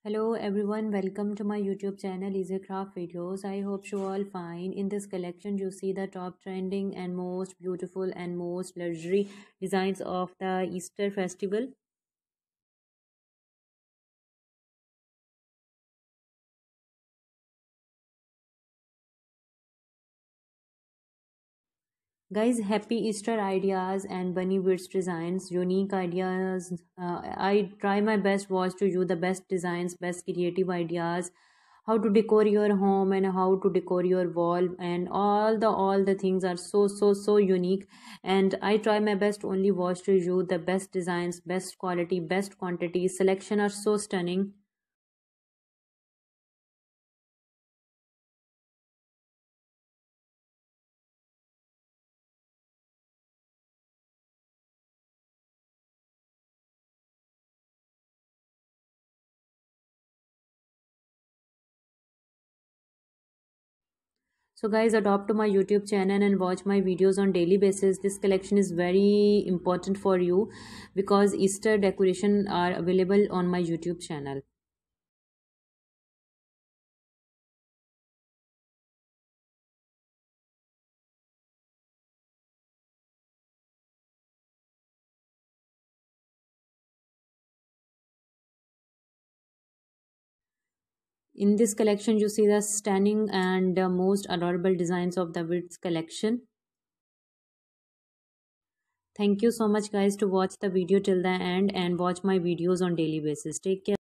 Hello everyone, welcome to my YouTube channel Easy Craft Videos. I hope you all fine. In this collection you see the top trending and most beautiful and most luxury designs of the Easter festival. Guys, happy Easter ideas and bunny bits designs, unique ideas. I try my best was to you the best designs, best creative ideas, how to decor your home and how to decor your wall, and all the things are so unique. And I try my best only was to you the best designs, best quality, best quantity. Selection are so stunning. So guys, adopt to my YouTube channel and watch my videos on daily basis. This collection is very important for you because Easter decoration are available on my YouTube channel. In this collection, you see the stunning and most adorable designs of the Wreath collection. Thank you so much guys to watch the video till the end and watch my videos on daily basis. Take care.